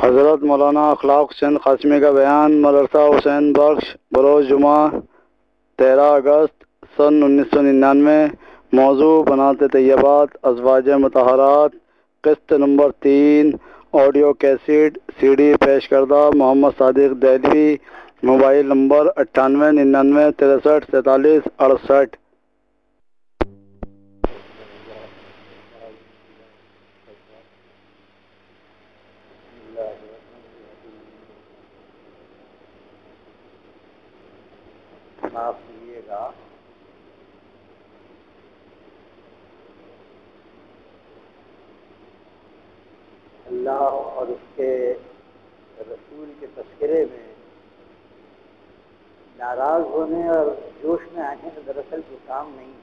حضرت مولانا اخلاق حسین قاسمی کا بیان مدرسہ حسین بخش بروز جمعہ 13 اگست سن 1999۔ موضوع بنات طیبات ازواج مطہرات، قسط نمبر 3، آڈیو کیسیٹ سی ڈی پیش کردہ محمد صادق دہلوی، موبائل نمبر 9899634768۔ معاف کیجیے گا، اللہ اور اس کے رسول کے تذکرے میں ناراض ہونے اور جوش میں آنے کا دراصل کوئی کام نہیں ہے،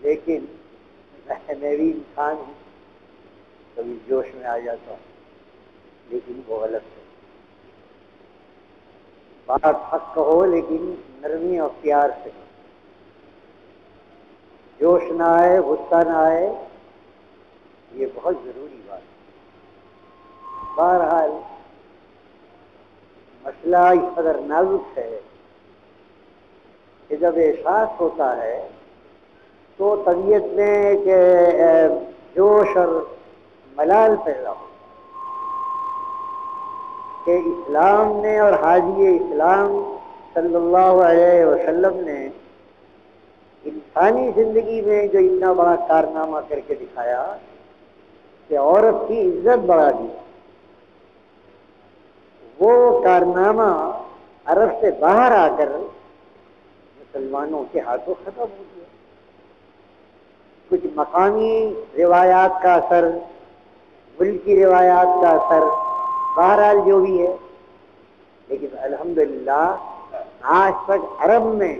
لیکن میں بھی انسان ہوں، کبھی جوش میں آ جاتا ہوں، لیکن وہ غلط ہے۔ بات حق کہو لیکن نرمی اور پیار سے، جوش نہ آئے، غصہ نہ آئے، یہ بہت ضروری بات ہے۔ بہرحال مسئلہ اس قدر نازک ہے کہ جب احساس ہوتا ہے تو طبیعت میں کہ جوش اور ملال پیدا ہو کہ اسلام نے اور حاجی اسلام صلی اللہ علیہ وسلم نے انسانی زندگی میں جو اتنا بڑا کارنامہ کر کے دکھایا کہ عورت کی عزت بڑھا دی، وہ کارنامہ عرب سے باہر آ کر مسلمانوں کے ہاتھوں ختم ہو گیا۔ کچھ مقامی روایات کا اثر، ملکی روایات کا اثر، بہرحال جو بھی ہے، لیکن الحمدللہ آج تک عرب میں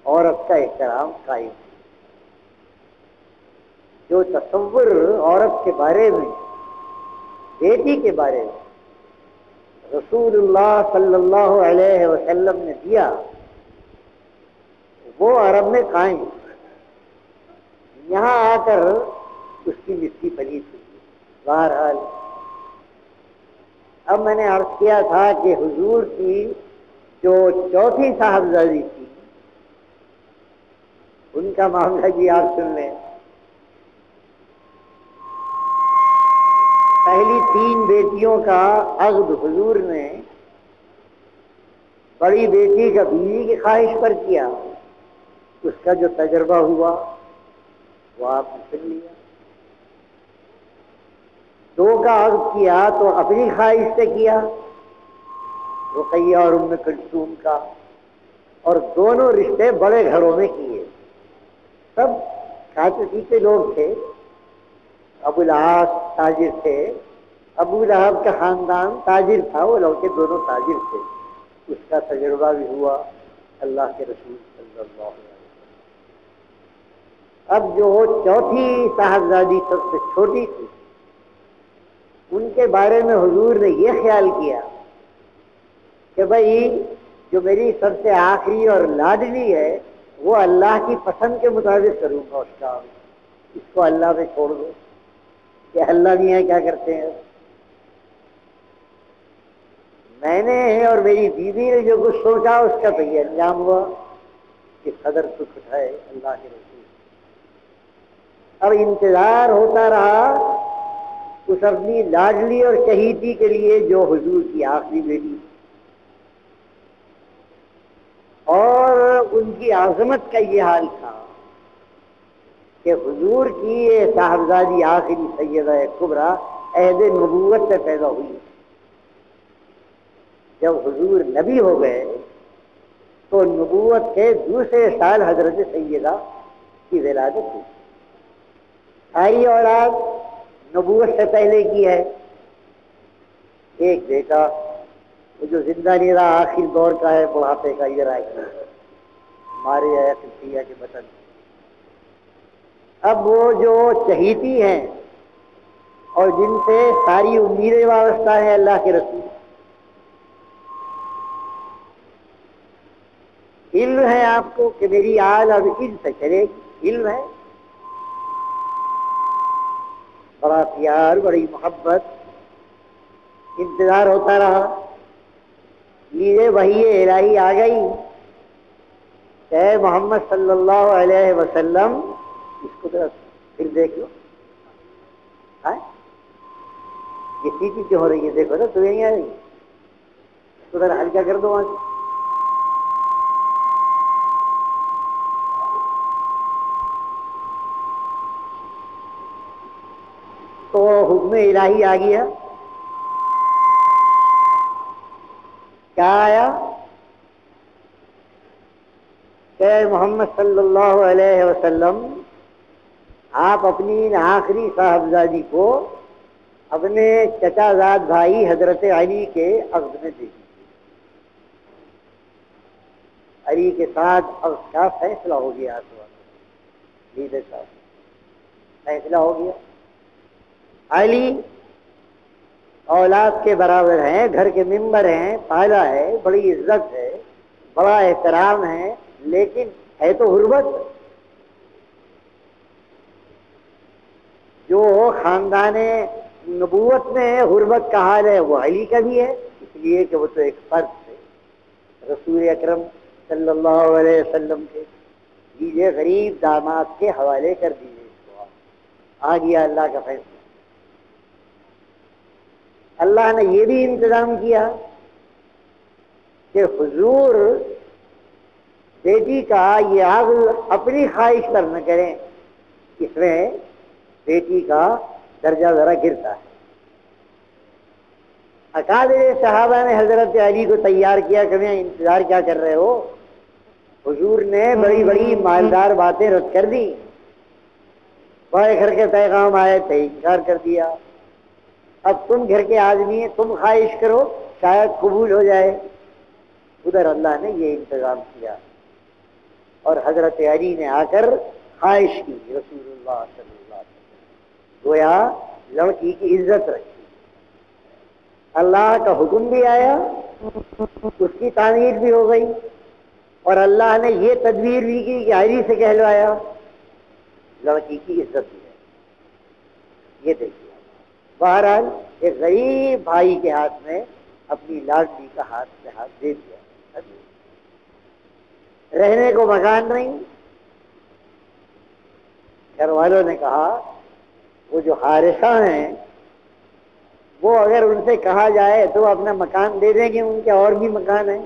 عورت کا احترام قائم ہے۔ جو تصور عورت کے بارے میں، بیٹی کے بارے میں رسول اللہ صلی اللہ علیہ وسلم نے دیا، وہ عرب میں قائم ہے۔ یہاں آ کر اس کی مٹی پلیت ہوئی۔ بہرحال اب میں نے عرض کیا تھا کہ حضور کی جو چوتھی صاحبزادی تھی، ان کا معاملہ بھی آپ سن لیں۔ پہلی 3 بیٹیوں کا عقد حضور نے بڑی بیٹی کا بیوی کی خواہش پر کیا، اس کا جو تجربہ ہوا وہ آپ نے سن لیا۔ 2 کا عقد کیا تو اپنی خواہش سے کیا، رقیہ اور ام کلثوم کا، اور دونوں رشتے بڑے گھروں میں کیے، سب کھاتے پیتے لوگ تھے۔ ابو العاص تاجر تھے، ابو لہب کا خاندان تاجر تھا، وہ لوگ کے دونوں تاجر تھے، اس کا تجربہ بھی ہوا اللہ کے رسول صلی اللہ علیہ وسلم۔ اب جو چوتھی صاحبزادی سب سے چھوٹی تھی، ان کے بارے میں حضور نے یہ خیال کیا کہ بھائی جو میری سب سے آخری اور لاڈلی ہے وہ اللہ کی پسند کے مطابق کروں گا اس کا، اس کو اللہ پہ چھوڑ دو کہ اللہ میاں کیا کرتے ہیں۔ میں نے اور میری بیوی نے جو کچھ سوچا اس کا تو یہ انجام ہوا کہ صدر سکھ اٹھائے اللہ کے رسول۔ اب انتظار ہوتا رہا اس اپنی لاڈلی اور شہیدی کے لیے جو حضور کی آخری بیٹی، اور ان کی عظمت کا یہ حال تھا کہ حضور کی یہ صاحبزادی آخری سیدہ کبریٰ عہد نبوت سے پیدا ہوئی۔ جب حضور نبی ہو گئے تو نبوت کے دوسرے سال حضرت سیدہ کی ولادت ہوئی۔ ساری اولاد نبوت سے پہلے کی ہے۔ ایک بیٹا وہ جو زندہ نہیں رہا، آخر دور کا ہے، بڑھاپے کا، یہ رائے ہمارے قبطیہ کے وطن۔ اب وہ جو چہیتی ہیں اور جن سے ساری امیدیں وابستہ ہیں اللہ کے رسول، علم ہے آپ کو کہ میری آل اب ان سے چلے گی، علم ہے۔ بڑا پیار، بڑی محبت، انتظار ہوتا رہا. یہ وحی الہی آ گئی کہ محمد صلی اللہ علیہ وسلم، اس کو ذرا پھر دیکھ لو. یہ سیٹی کیوں ہو رہی ہے؟ دیکھو نا، تمہیں نہیں آ رہی؟ اس کو ذرا ہلکا کر دو. وہاں تو حکم الہی آ گیا. کیا آیا؟ کہ محمد صلی اللہ علیہ وسلم آپ اپنی آخری صاحبزادی کو اپنے چچا زاد بھائی حضرت علی کے عقد میں دے دیجیے. علی کے ساتھ عقد کا فیصلہ ہو گیا. لیڈر صاحب، فیصلہ ہو گیا. علی اولاد کے برابر ہیں، گھر کے ممبر ہیں، پالا ہے، بڑی عزت ہے، بڑا احترام ہے، لیکن ہے تو غربت. جو خاندان نبوت میں غربت کا حال ہے وہ علی کا بھی ہے، اس لیے کہ وہ تو ایک فرد تھے رسول اکرم صلی اللہ علیہ وسلم کے. دیجیے غریب داماد کے حوالے کر دیجیے اس کو. آ گیا اللہ کا فیصلہ. اللہ نے یہ بھی انتظام کیا کہ حضور بیٹی کا یہ عقد اپنی خواہش پر نہ کریں، اس میں بیٹی کا درجہ ذرا گرتا ہے. اکابر صحابہ نے حضرت علی کو تیار کیا کہ میں انتظار کیا کر رہے ہو؟ حضور نے بڑی بڑی مالدار باتیں رد کر دی. بڑے گھر کے پیغام آئے تھے، انکار کر دیا. اب تم گھر کے آدمی ہیں، تم خواہش کرو شاید قبول ہو جائے. ادھر اللہ نے یہ انتظام کیا اور حضرت علی نے آ کر خواہش کی رسول اللہ صلی اللہ علیہ وسلم. گویا لڑکی کی عزت رکھی. اللہ کا حکم بھی آیا، اس کی تعمیر بھی ہو گئی، اور اللہ نے یہ تدبیر بھی کی کہ علی سے کہلوایا لڑکی کی عزت بھی ہے. یہ دیکھیے، بہرحال ایک غریب بھائی کے ہاتھ میں اپنی لاڈلی کا ہاتھ سے ہاتھ دے دیا. رہنے کو مکان نہیں. گھر والوں نے کہا وہ جو حارثہ ہیں وہ اگر ان سے کہا جائے تو اپنا مکان دے دیں گے، ان کے اور بھی مکان ہیں.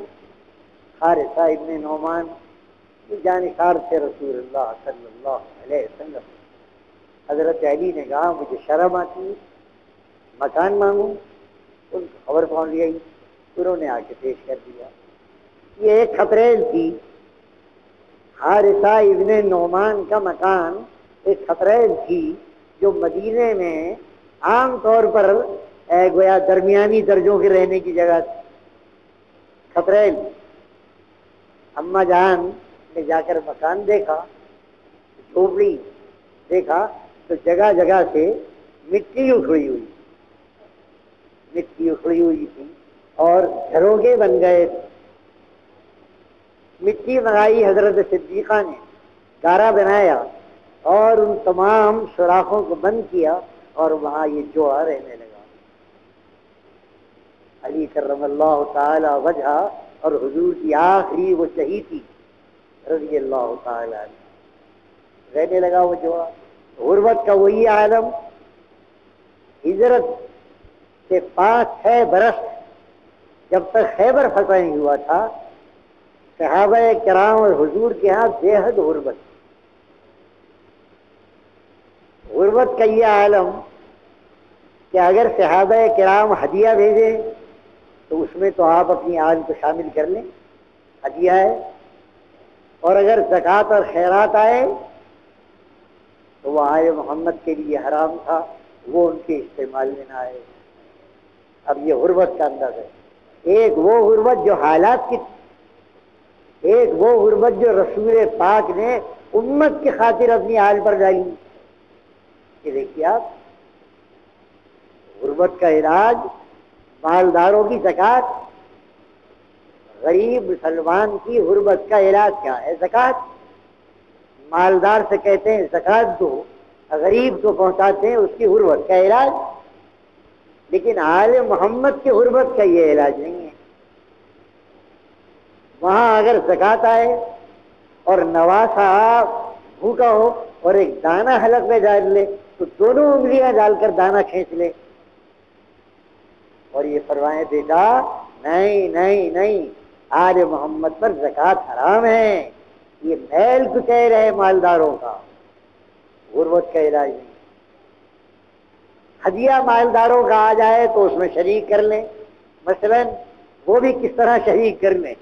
حارثہ ابن نعمان جانشار تھے رسول اللہ صلی اللہ علیہ وسلم. حضرت علی نے کہا مجھے شرم آتی ہے، مکان مانگوں. ان کو خبر پہنچ گئی، انہوں نے آ کے پیش کر دیا. یہ ایک خطریل تھی. حارثہ ابن نعمان کا مکان ایک خطریل تھی جو مدینے میں عام طور پر گویا درمیانی درجوں کے رہنے کی جگہ تھی. خطریل. اماں جان نے جا کر مکان دیکھا، جھوپڑی دیکھا تو جگہ جگہ سے مٹی اکھڑی ہوئی تھی اور جھروکے بن گئے تھے. مٹی منگائی حضرت صدیقہ نے، گارا بنایا اور ان تمام سوراخوں کو بند کیا اور وہاں یہ جوڑا رہنے لگا. علی کرم اللہ تعالی وجہ اور حضور کی آخری وہ شہیدی رضی اللہ تعالی عنہ رہنے لگا وہ جوڑا. غربت کا وہی عالم. ہجرت کے 5-6 برس جب تک خیبر فتح نہیں ہوا تھا، صحابہ کرام اور حضور کے ہاں بے حد غربت کا یہ عالم کہ اگر صحابہ کرام ہدیہ بھیجیں تو اس میں تو آپ اپنی آل کو شامل کر لیں، ہدیہ ہے. اور اگر زکوٰۃ اور خیرات آئے تو وہ آئے محمد کے لیے حرام تھا، وہ ان کے استعمال میں نہ آئے. اب یہ غربت کا انداز ہے. ایک وہ غربت جو حالات کی، ایک وہ غربت جو رسول پاک نے امت کی خاطر اپنی آل پر ڈالی. یہ دیکھیے آپ، غربت کا علاج مالداروں کی زکوٰۃ. غریب مسلمان کی غربت کا علاج کیا ہے؟ زکوٰۃ. مالدار سے کہتے ہیں زکوٰۃ دو، غریب کو پہنچاتے ہیں اس کی غربت کا علاج، لیکن آل محمد کی غربت کا یہ علاج نہیں ہے۔ وہاں اگر زکوٰۃ آئے اور نواسا بھوکا ہو اور ایک دانہ حلق میں ڈال لے تو دونوں انگلیاں ڈال کر دانہ کھینچ لے، اور یہ فرمائے بیٹا نہیں نہیں نہیں، آل محمد پر زکوٰۃ حرام ہے، یہ میل کچیل ہے مالداروں کا، غربت کا علاج نہیں۔ ہدیہ مالداروں کا آ جائے تو اس میں شریک کر لیں، مثلاً وہ بھی کس طرح شریک کر لیں؟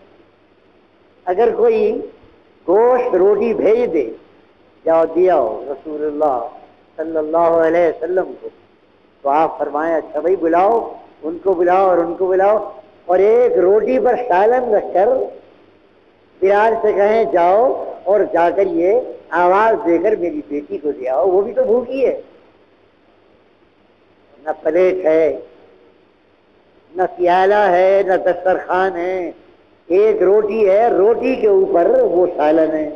اگر کوئی گوشت روٹی بھیج دے، جاؤ دیا ہو رسول اللہ صلی اللہ علیہ وسلم کو، تو آپ فرمائیں اچھا بھائی بلاؤ، ان کو بلاؤ اور ان کو بلاؤ، اور ایک روٹی پر سالن رکھ کر بلال سے کہیں جاؤ اور جا کر یہ آواز دے کر میری بیٹی کو دے آؤ، وہ بھی تو بھوکی ہے، نہ پلیٹ ہے، نہ پیالہ ہے، نہ دسترخوان ہے، ایک روٹی ہے، روٹی کے اوپر وہ سالن ہے۔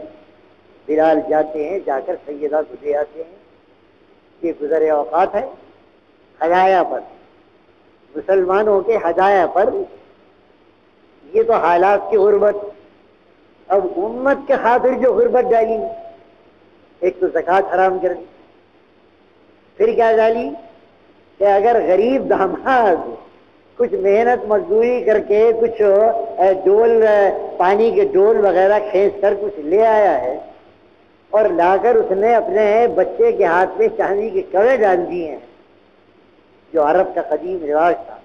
بلال جاتے ہیں، جا کر سیدہ کو دے آتے ہیں۔ یہ گزر اوقات ہے ہدایہ پر، مسلمانوں کے ہدایہ پر، یہ تو حالات کی غربت۔ اب امت کے خاطر جو غربت ڈالی، ایک تو زکوٰۃ حرام کر دی، پھر کیا ڈالی کہ اگر غریب داماد کچھ محنت مزدوری کر کے کچھ ڈول، پانی کے ڈول وغیرہ کھینچ کر کچھ لے آیا ہے اور لا کر اس نے اپنے بچے کے ہاتھ میں چاندی کے کڑے ڈال دیے ہیں، جو عرب کا قدیم رواج تھا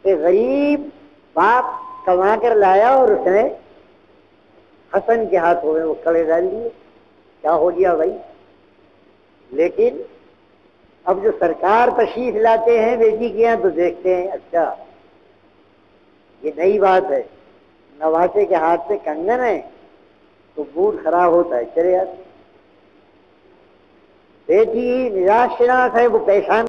کہ غریب باپ کما کر لایا اور اس نے حسن کے ہاتھوں میں وہ کڑے ڈال دیے، کیا ہو گیا بھائی؟ لیکن اب جو سرکار تشریف لاتے ہیں بیٹی کے یہاں تو دیکھتے ہیں اچھا یہ نئی بات ہے، نواسے کے ہاتھ سے کنگن ہے تو موڈ خراب ہوتا ہے، چلے جاتے۔ بیٹی نجات شناس ہے، وہ پیشان